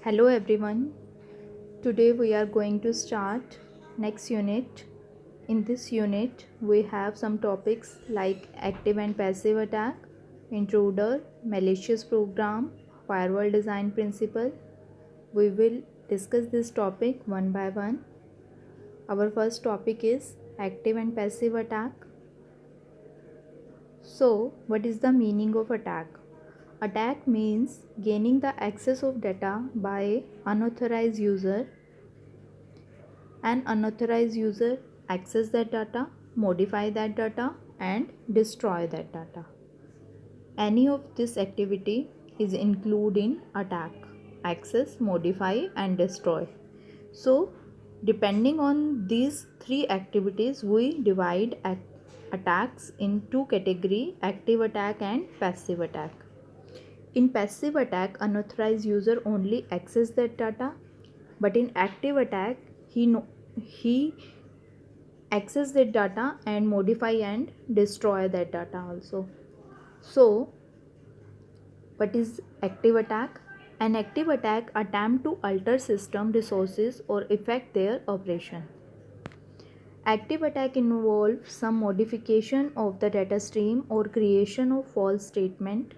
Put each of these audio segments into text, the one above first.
Hello everyone. Today we are going to start next unit. In this unit we have some topics like active and passive attack, intruder, malicious program, firewall design principle. We will discuss this topic one by one. Our first topic is active and passive attack. So, what is the meaning of attack? Attack means gaining the access of data by unauthorized user. An unauthorized user access that data, modify that data, and destroy that data. Any of this activity is included in attack: access, modify, and destroy. So, depending on these three activities, we divide attacks in two categories: active attack and passive attack. In passive attack, unauthorized user only access that data, but in active attack, he access that data and modify and destroy that data also. So, what is active attack? An active attack attempt to alter system resources or affect their operation. Active attack involves some modification of the data stream or creation of false statement.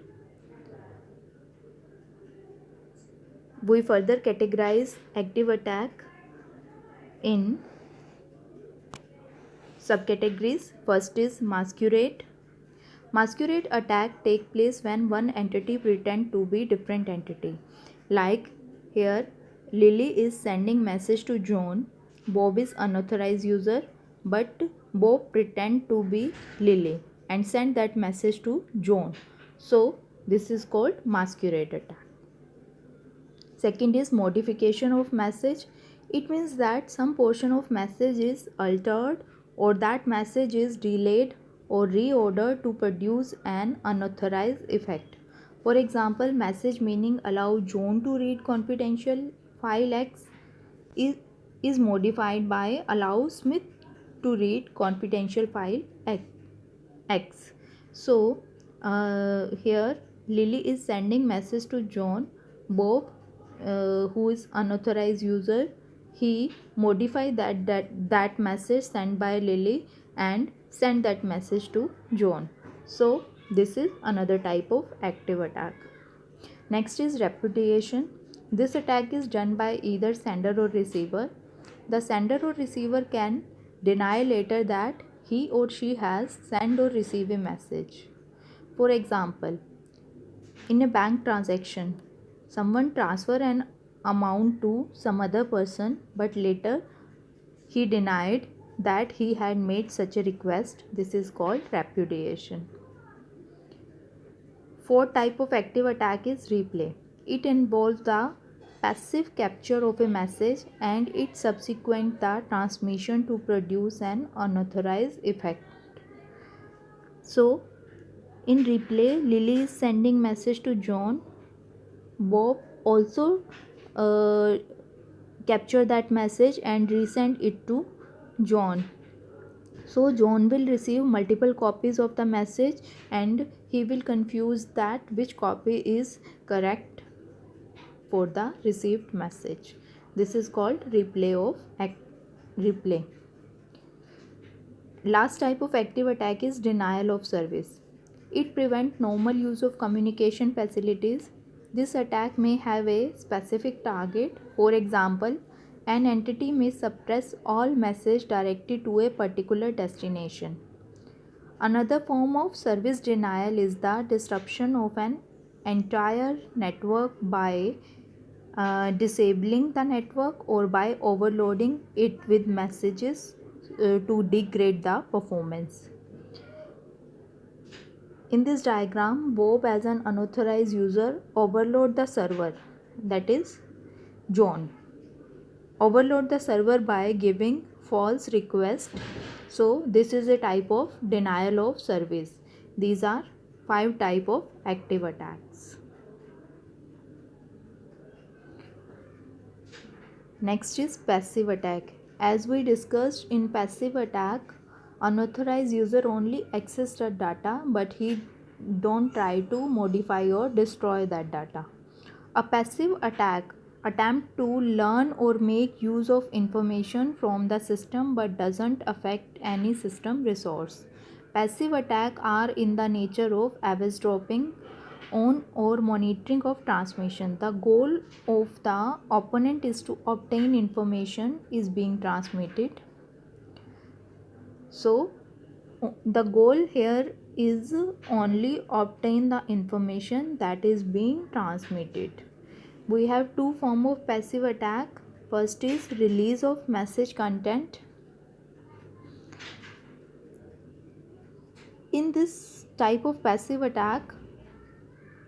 We further categorize active attack in subcategories. First is masquerade. Masquerade attack take place when one entity pretend to be different entity. Like here, Lily is sending message to John. Bob is unauthorized user, but Bob pretend to be Lily and send that message to John. So this is called masquerade attack. Second is modification of message. It means that some portion of message is altered or that message is delayed or reordered to produce an unauthorized effect. For example, message meaning allow John to read confidential file X is modified by allow Smith to read confidential file X. So here Lily is sending message to John. Bob, who is unauthorized user, he modify that message sent by Lily and send that message to John. So this is another type of active attack. Next is repudiation. This attack is done by either sender or receiver. The sender or receiver can deny later that he or she has sent or received a message. For example, in a bank transaction, someone transfer an amount to some other person but later he denied that he had made such a request. This is called repudiation. Fourth type of active attack is replay. It involves the passive capture of a message and its subsequent the transmission to produce an unauthorized effect. So, in replay, Lily is sending message to John. Bob also uh, capture that message and resend it to John. So John will receive multiple copies of the message and he will confuse that which copy is correct for the received message. This is called replay. Last type of active attack is denial of service. It prevents normal use of communication facilities. This attack may have a specific target. For example, an entity may suppress all message directed to a particular destination. Another form of service denial is the disruption of an entire network by disabling the network or by overloading it with messages to degrade the performance. In this diagram, Bob as an unauthorized user overload the server, that is John. Overload the server by giving false request. So this is a type of denial of service. These are 5 type of active attacks. Next is passive attack. As we discussed in passive attack, unauthorized user only access the data but he don't try to modify or destroy that data. A passive attack attempt to learn or make use of information from the system but doesn't affect any system resource. Passive attacks are in the nature of eavesdropping on or monitoring of transmission. The goal of the opponent is to obtain information is being transmitted. So the goal here is only obtain the information that is being transmitted. We have two forms of passive attack. First is release of message content. In this type of passive attack,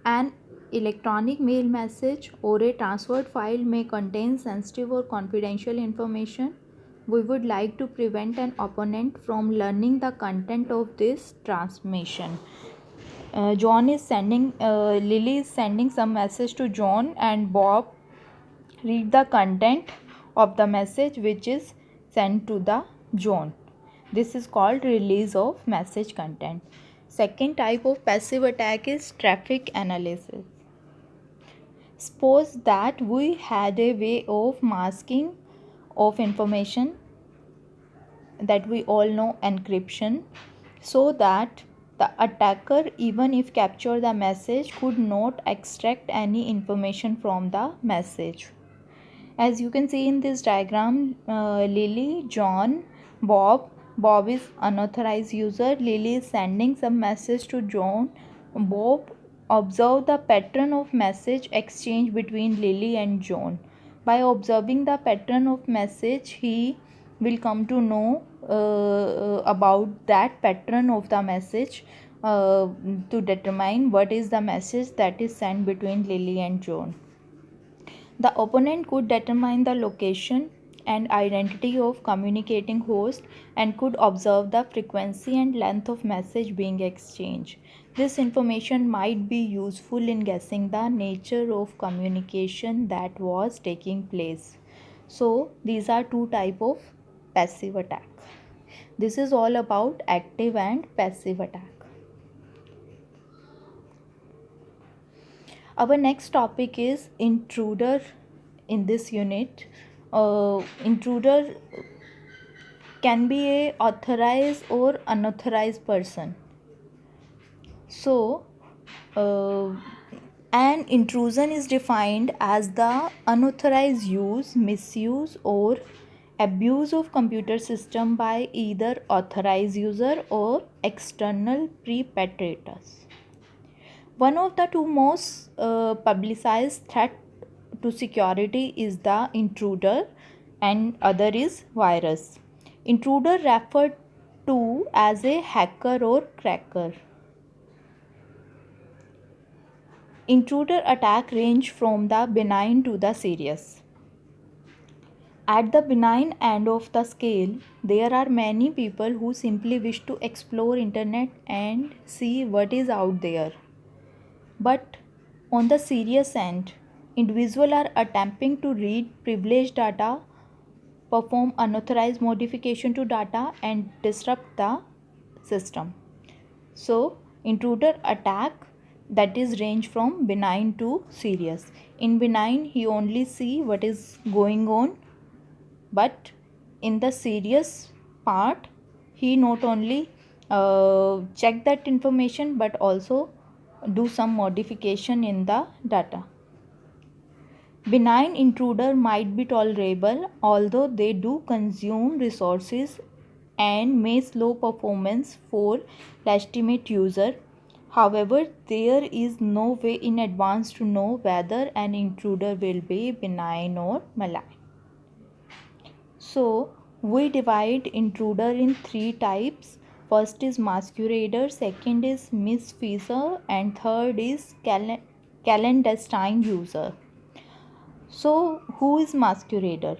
an electronic mail message or a transferred file may contain sensitive or confidential information. We would like to prevent an opponent from learning the content of this transmission. Lily is sending some message to John, and Bob read the content of the message which is sent to the John. This is called release of message content. Second type of passive attack is traffic analysis. Suppose that we had a way of masking of information that we all know, encryption, so that the attacker, even if capture the message, could not extract any information from the message. As you can see in this diagram, Lily, John, Bob. Bob is unauthorized user. Lily is sending some message to John. Bob observe the pattern of message exchange between Lily and John. By observing the pattern of message, he will come to know about that pattern of the message to determine what is the message that is sent between Lily and John. The opponent could determine the location and identity of communicating host and could observe the frequency and length of message being exchanged. This information might be useful in guessing the nature of communication that was taking place. So these are two types of passive attack. This is all about active and passive attack. Our next topic is intruder. In this unit, intruder can be a authorized or unauthorized person. So an intrusion is defined as the unauthorized use, misuse or abuse of computer system by either authorized user or external perpetrators. One of the two most publicized threat to security is the intruder and other is virus. Intruder referred to as a hacker or cracker. Intruder attack range from the benign to the serious. At the benign end of the scale, there are many people who simply wish to explore internet and see what is out there. But on the serious end, individuals are attempting to read privileged data, perform unauthorized modification to data and disrupt the system. So intruder attack that is range from benign to serious. In benign, he only see what is going on, but in the serious part, he not only check that information but also do some modification in the data. Benign intruder might be tolerable, although they do consume resources and may slow performance for legitimate user. However, there is no way in advance to know whether an intruder will be benign or malign. So, we divide intruder in three types. First is masquerader, second is misfeasor, and third is clandestine user. So, who is masquerader?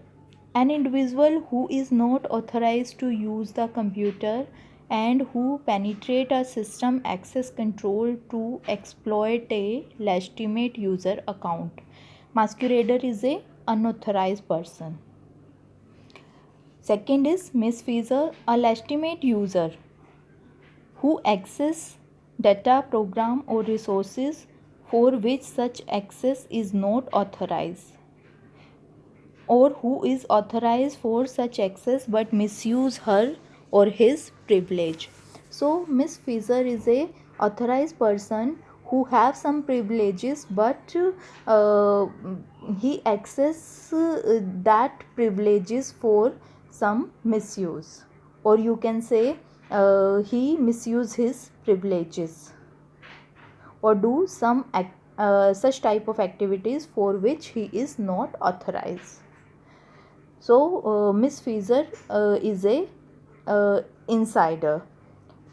An individual who is not authorized to use the computer and who penetrate a system access control to exploit a legitimate user account. Masquerader is a unauthorized person. Second is misfeasor, a legitimate user who access data, program or resources for which such access is not authorized. or who is authorized for such access but misuse her or his privilege. So Miss Fisher is a authorized person who have some privileges, but uh, he access that privileges for some misuse, or you can say he misuse his privileges or do some such type of activities for which he is not authorized. So Miss Fisher is a insider.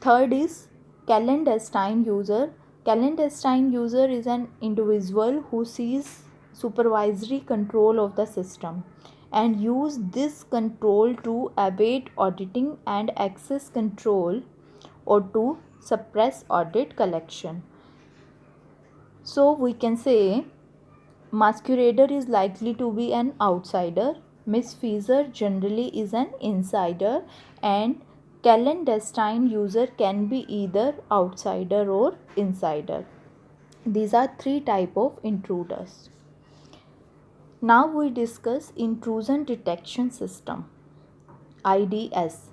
Third is clandestine user. Clandestine user is an individual who sees supervisory control of the system and use this control to evade auditing and access control or to suppress audit collection. So we can say masquerader is likely to be an outsider. Miss Fisher generally is an insider, and clandestine user can be either outsider or insider. These are three type of intruders. Now we discuss intrusion detection system, IDS.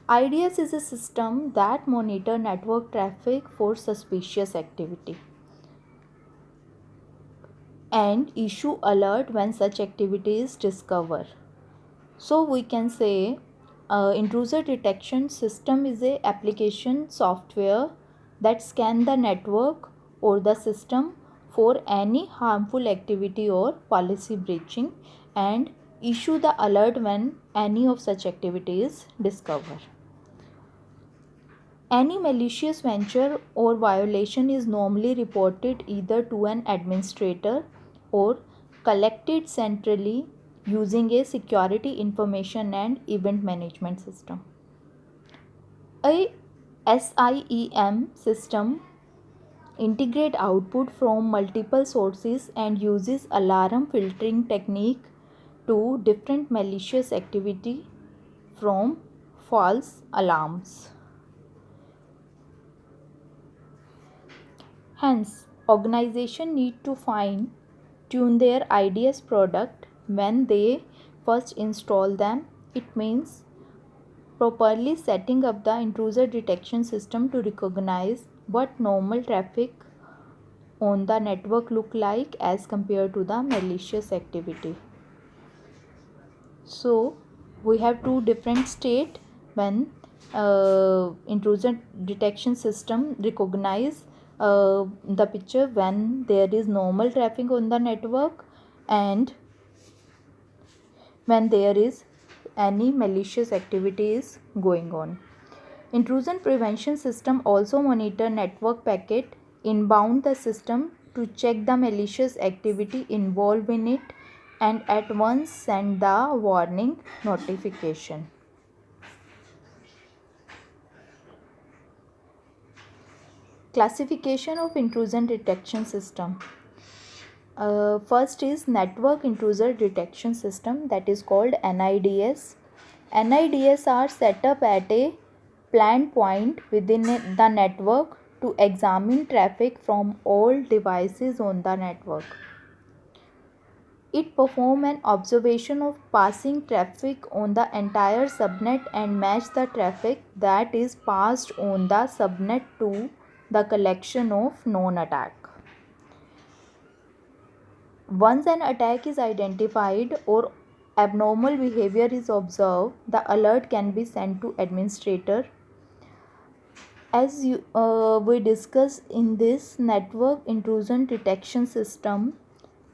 IDS is a system that monitor network traffic for suspicious activity and issue alert when such activity is discovered. So we can say intruder detection system is a application software that scan the network or the system for any harmful activity or policy breaching and issue the alert when any of such activity is discovered. Any malicious venture or violation is normally reported either to an administrator or collected centrally using a security information and event management system. A SIEM system integrate output from multiple sources and uses alarm filtering technique to different malicious activity from false alarms. Hence, organization need to fine tune their IDS product when they first install them. It means properly setting up the intruder detection system to recognize what normal traffic on the network look like as compared to the malicious activity. So we have two different state when intrusion detection system recognize the picture when there is normal traffic on the network and when there is any malicious activity is going on. Intrusion prevention system also monitor network packet inbound the system to check the malicious activity involved in it and at once send the warning notification. Classification of intrusion detection system. First is network intrusion detection system, that is called NIDS. NIDS are set up at a planned point within the network to examine traffic from all devices on the network. It performs an observation of passing traffic on the entire subnet and match the traffic that is passed on the subnet to the collection of known attack. Once an attack is identified or abnormal behavior is observed, the alert can be sent to administrator. As we discussed in this network intrusion detection system,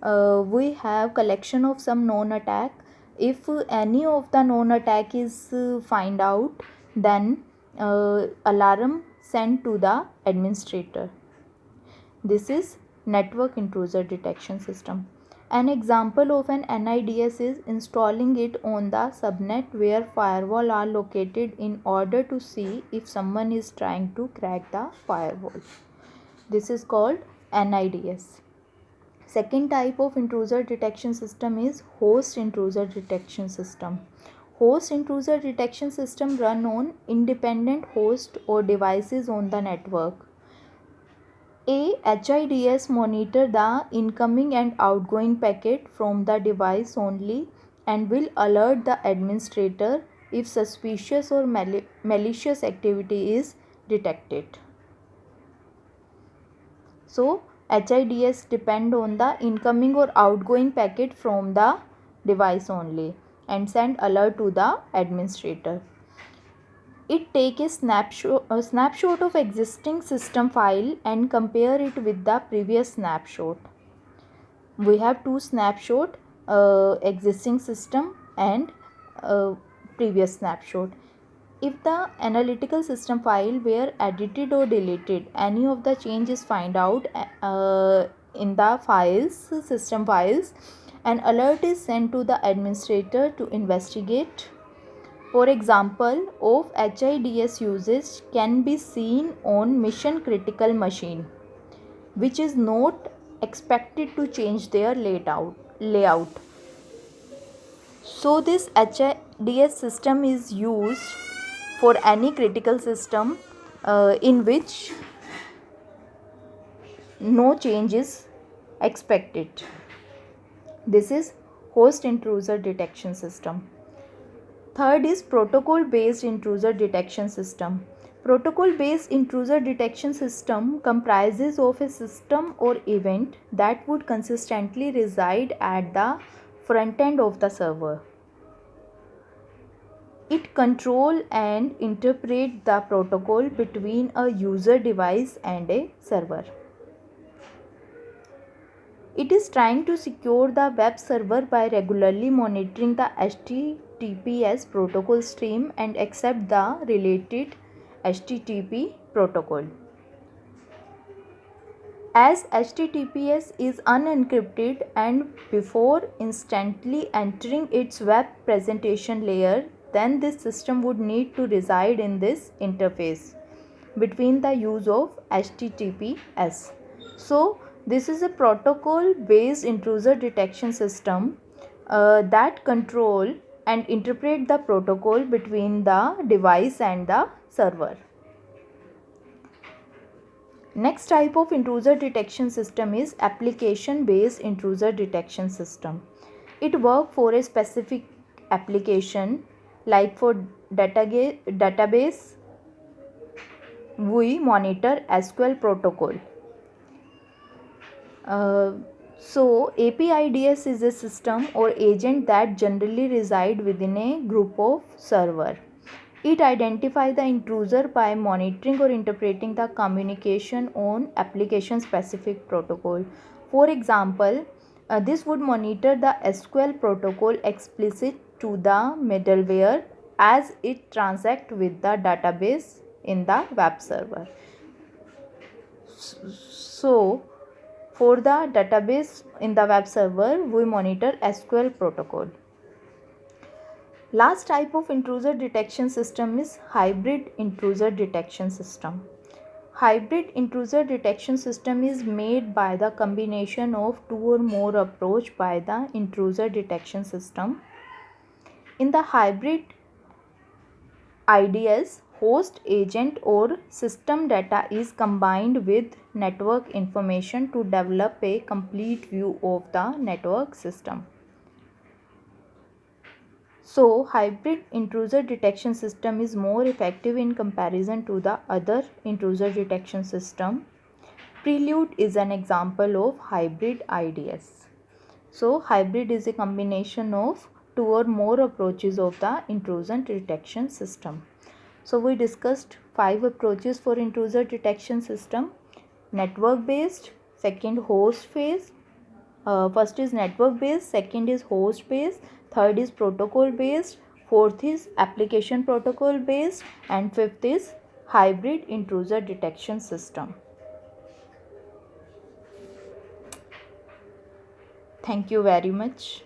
we have collection of some known attack. If any of the known attack is find out, then alarm sent to the administrator. This is network intrusion detection system. An example of an NIDS is installing it on the subnet where firewall are located in order to see if someone is trying to crack the firewall. This is called NIDS. Second type of intrusion detection system is host intrusion detection system. Host intrusion detection system run on independent host or devices on the network. A HIDS monitor the incoming and outgoing packet from the device only and will alert the administrator if suspicious or malicious activity is detected. So HIDS depend on the incoming or outgoing packet from the device only and send alert to the administrator. It take a snapshot of existing system file and compare it with the previous snapshot. We have two snapshot, existing system and previous snapshot. If the analytical system file were edited or deleted, any of the changes find out in the system files, an alert is sent to the administrator to investigate. For example, of HIDS usage can be seen on mission critical machine, which is not expected to change their layout. So this HIDS system is used for any critical system in which no change is expected. This is host intruder detection system. Third is protocol based intruder detection system. Protocol based intruder detection system comprises of a system or event that would consistently reside at the front end of the server. It control and interpret the protocol between a user device and a server. It is trying to secure the web server by regularly monitoring the HTTPS protocol stream and accept the related HTTP protocol. As HTTPS is unencrypted and before instantly entering its web presentation layer, then this system would need to reside in this interface between the use of HTTPS. So this is a protocol based intruder detection system that control and interpret the protocol between the device and the server. Next type of intruder detection system is application based intruder detection system. It works for a specific application, like for database we monitor SQL protocol. So APIDS is a system or agent that generally reside within a group of server. It identifies the intruder by monitoring or interpreting the communication on application specific protocol. For example, this would monitor the SQL protocol explicit to the middleware as it transacts with the database in the web server. So for the database in the web server, we monitor SQL protocol. Last type of intruder detection system is hybrid intruder detection system. Hybrid intruder detection system is made by the combination of two or more approach by the intruder detection system. In the hybrid IDS, host, agent or system data is combined with network information to develop a complete view of the network system. So, hybrid intruder detection system is more effective in comparison to the other intruder detection system. Prelude is an example of hybrid IDS. So, hybrid is a combination of two or more approaches of the intrusion detection system. So, we discussed 5 approaches for intruder detection system. Network based, second host based, first is network based, second is host based, third is protocol based, fourth is application protocol based, and fifth is hybrid intruder detection system. Thank you very much.